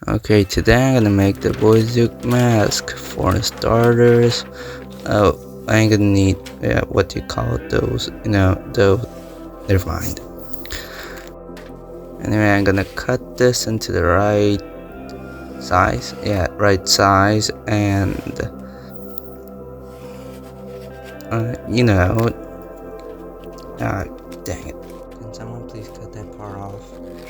Okay, today I'm gonna make the boywithuke mask. For starters, I'm gonna need what do you call those? Those. Never mind. Anyway, I'm gonna cut this into the right size. Yeah, right size, and you know, dang it. Can someone please cut that part off?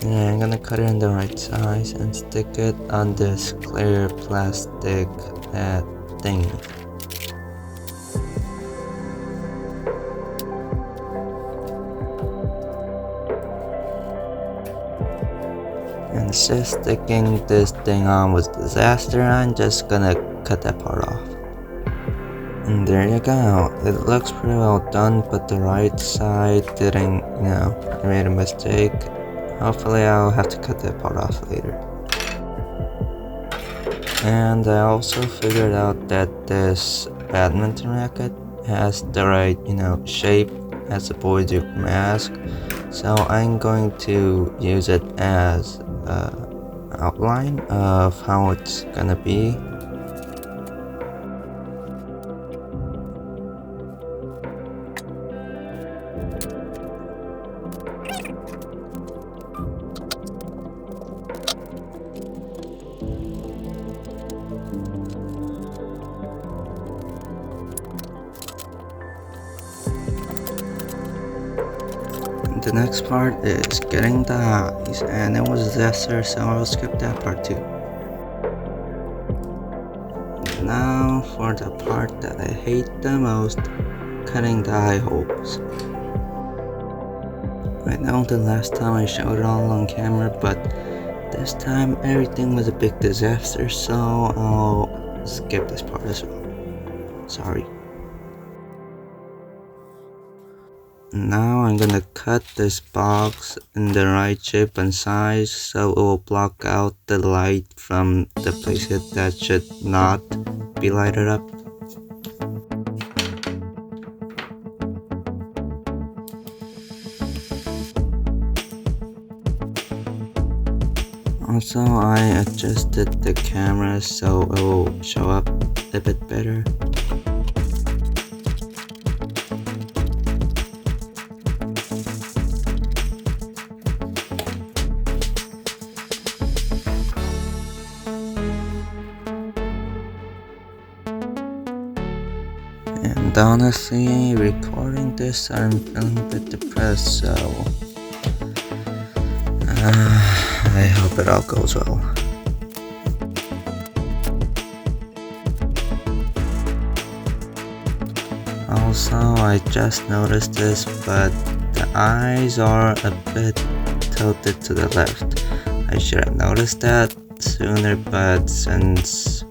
Yeah, I'm gonna cut it in the right size and stick it on this clear plastic thingy. And instead of sticking this thing on was disaster, I'm just gonna cut that part off. And there you go. It looks pretty well done, but the right side didn't, I made a mistake. Hopefully I'll have to cut that part off later. And I also figured out that this badminton racket has the right, shape as a boywithuke mask. So I'm going to use it as an outline of how it's gonna be. The next part is getting the eyes, and it was a disaster, so I'll skip that part too. Now for the part that I hate the most, cutting the eye holes. I know the last time I showed it all on camera, but this time everything was a big disaster, so I'll skip this part as well. Sorry. Now I'm gonna cut this box in the right shape and size so it will block out the light from the places that should not be lighted up. Also, I adjusted the camera so it will show up a bit better. And honestly, recording this, I'm feeling a bit depressed, so I hope it all goes well. Also, I just noticed this, but the eyes are a bit tilted to the left. I should have noticed that sooner, but since...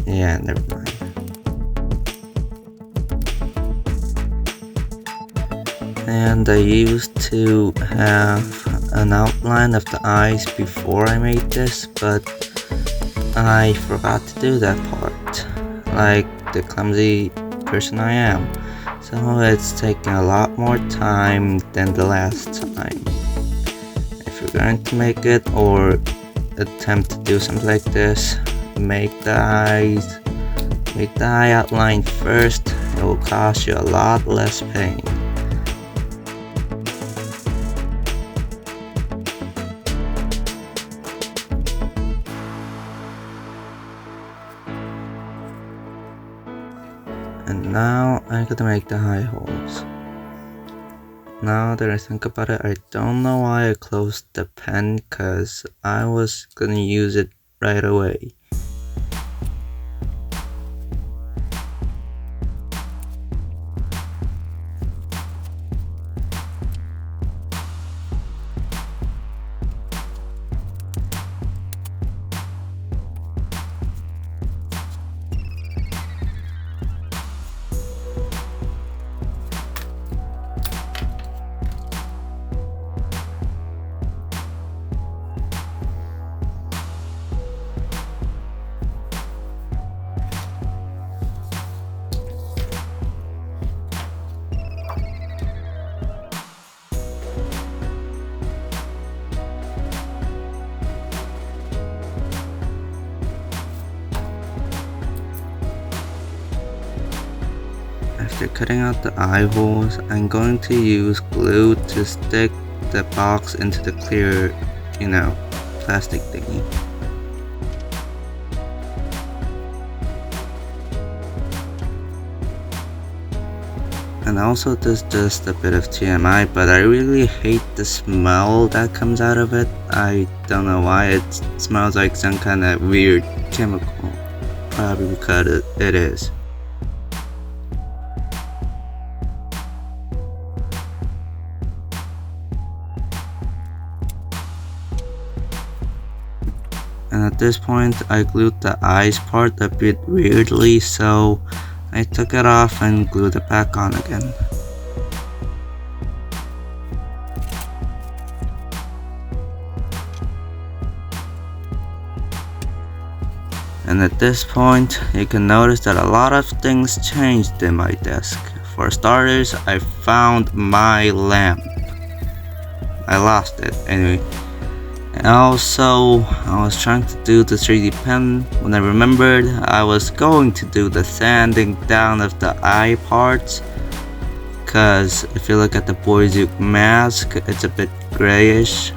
yeah, never mind. And I used to have an outline of the eyes before I made this, but I forgot to do that part, like the clumsy person I am. So it's taking a lot more time than the last time. If you're going to make it or attempt to do something like this, make the eye outline first. It will cost you a lot less pain. And now I'm gonna make the eye holes. Now that I think about it, I don't know why I closed the pen, cause I was gonna use it right away. after cutting out the eye holes, I'm going to use glue to stick the box into the clear, plastic thingy. And also, this is just a bit of TMI, but I really hate the smell that comes out of it. I don't know why, it smells like some kind of weird chemical. Probably because it is. And at this point, I glued the eyes part a bit weirdly, so I took it off and glued it back on again. And at this point, you can notice that a lot of things changed in my desk. For starters, I found my lamp. I lost it anyway. And also, I was trying to do the 3D pen when I remembered I was going to do the sanding down of the eye parts. Cause if you look at the boywithuke mask, it's a bit grayish.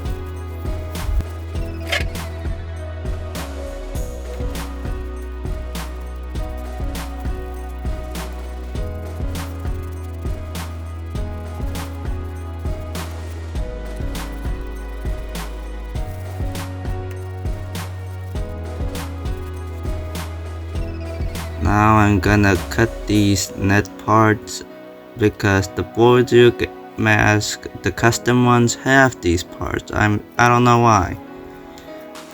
Now I'm gonna cut these net parts because the boywithuke mask, the custom ones, have these parts. I don't know why,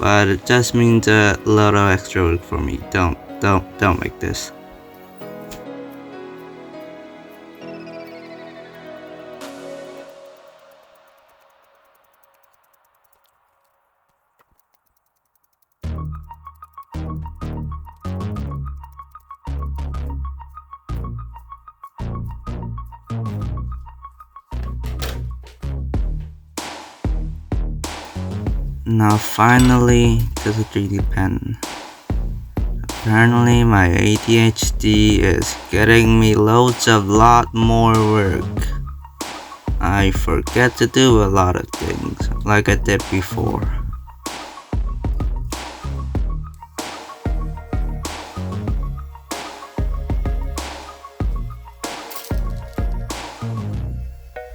but it just means a little extra work for me. Don't make this. Now finally to the 3D pen. Apparently my ADHD is getting me loads of lot more work. I forget to do a lot of things like I did before.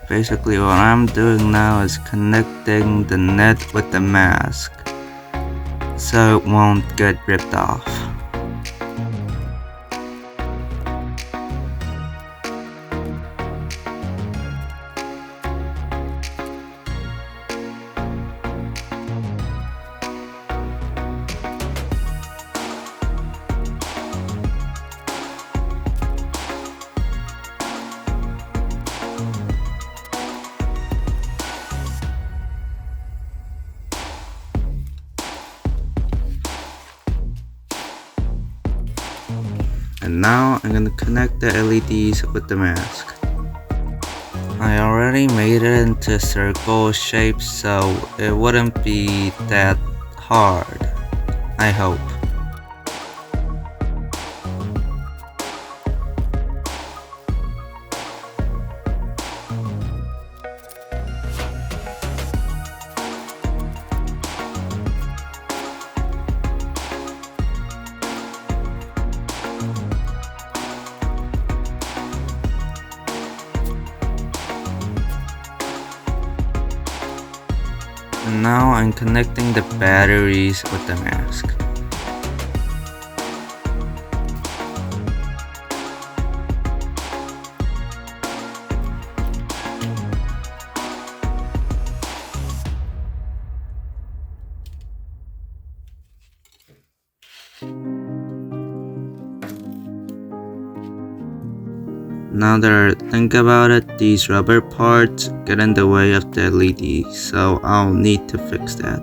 Basically what I'm doing now is connecting the net with the mask so it won't get ripped off. And now I'm gonna connect the LEDs with the mask. I already made it into circle shape, so it wouldn't be that hard, I hope. And now I'm connecting the batteries with the mask. Now that I think about it, these rubber parts get in the way of the LED, so I'll need to fix that.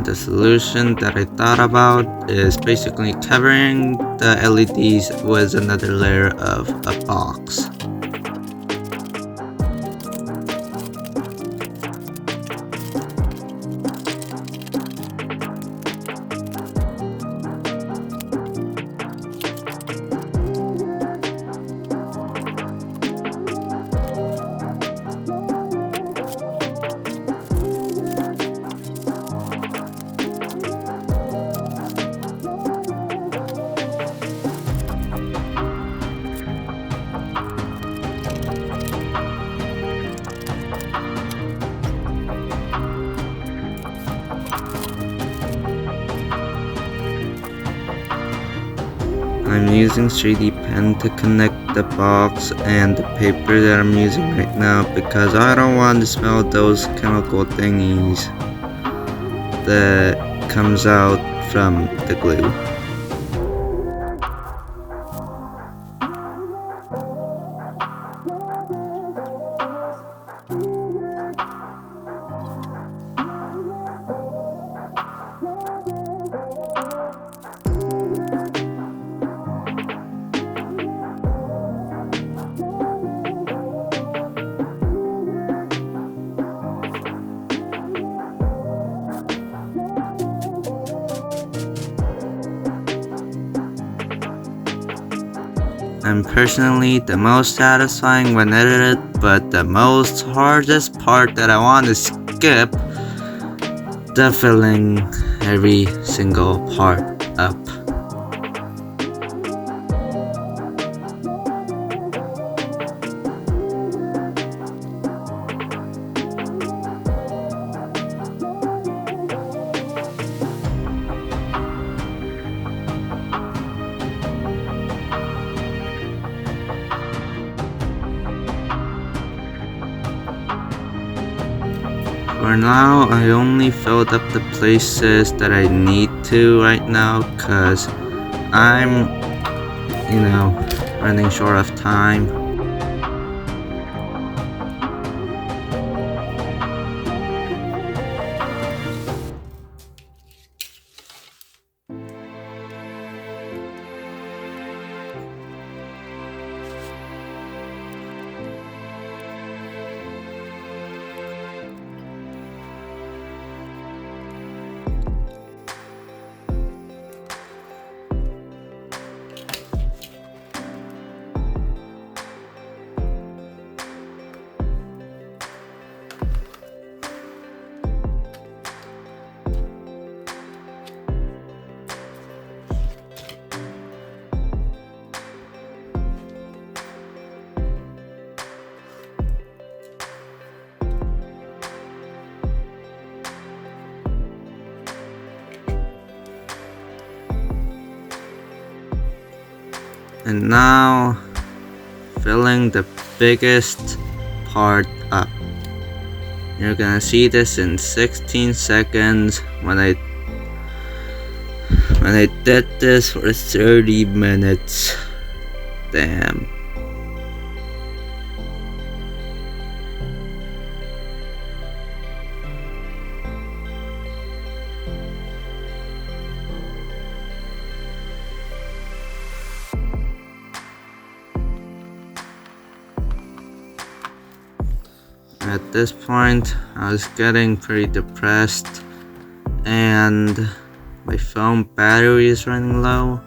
And the solution that I thought about is basically covering the LEDs with another layer of a box. I'm using 3D pen to connect the box and the paper that I'm using right now because I don't want to smell those chemical thingies that comes out from the glue. I'm personally the most satisfying when edited, but the most hardest part that I want to skip, the filling every single part up. For now, I only filled up the places that I need to right now because I'm, running short of time. And now, filling the biggest part up. You're gonna see this in 16 seconds when I did this for 30 minutes. Damn. At this point, I was getting pretty depressed and my phone battery is running low,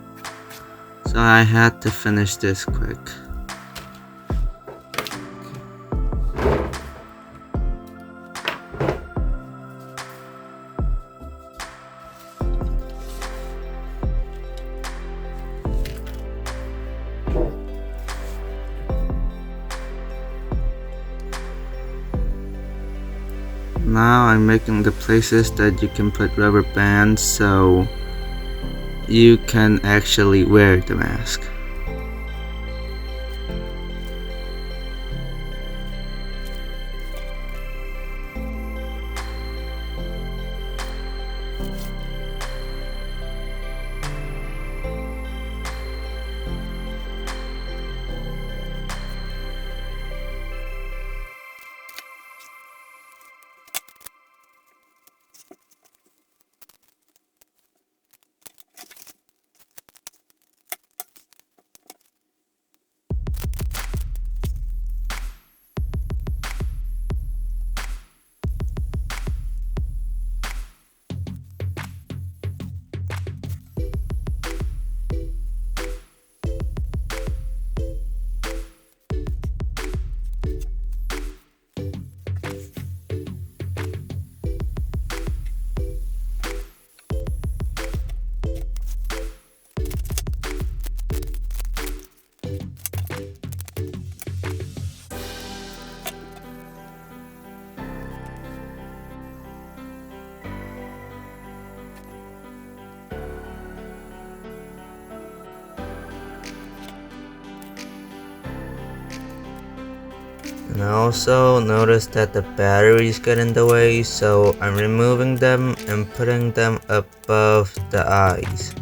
so I had to finish this quick. Now I'm making the places that you can put rubber bands so you can actually wear the mask. And I also noticed that the batteries get in the way, so I'm removing them and putting them above the eyes.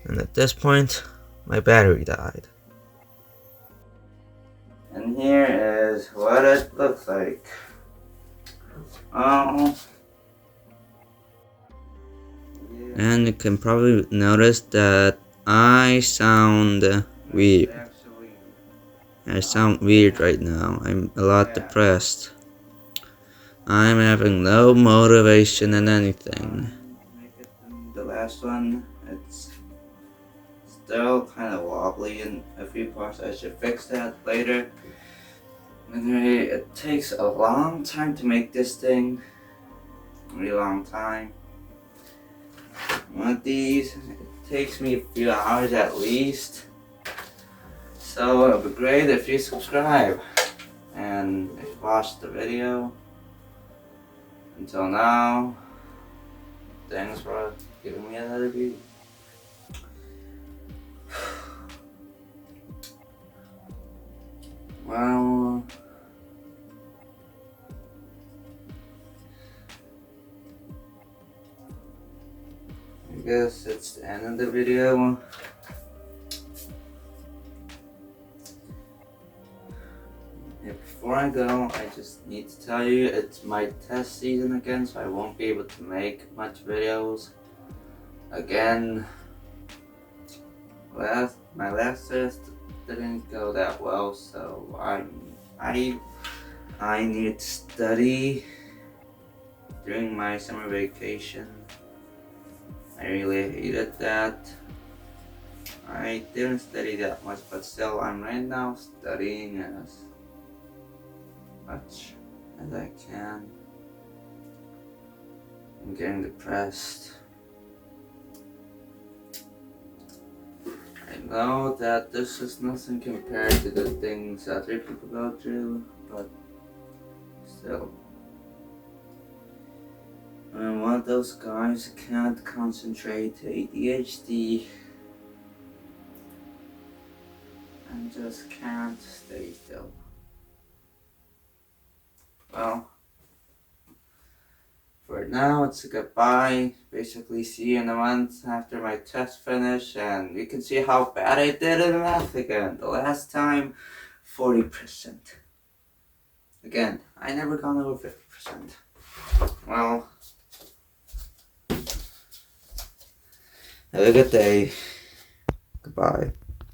And at this point, my battery died. And here is what it looks like. And you can probably notice that I sound weird. I sound weird right now. I'm a lot depressed. I'm having no motivation in anything. The last one, it's still kind of wobbly in a few parts. I should fix that later. Anyway, it takes a long time to make this thing. A really long time. One of these, it takes me a few hours at least. So it would be great if you subscribe and if you watched the video. Until now, thanks for giving me another view. Well, I guess it's the end of the video. Before I go, I just need to tell you it's my test season again, so I won't be able to make much videos again. My last test didn't go that well, so I need to study during my summer vacation. I really hated that. I didn't study that much, but still, I'm right now studying as much as I can. I'm getting depressed. I know that this is nothing compared to the things other people go through, but still. I'm one of those guys who can't concentrate, ADHD, and just can't stay still. Well, for now it's a goodbye. Basically, see you in a month after my test finish, and you can see how bad I did in math again. The last time, 40%. Again, I never gone over 50%. Well, have a good day. Goodbye.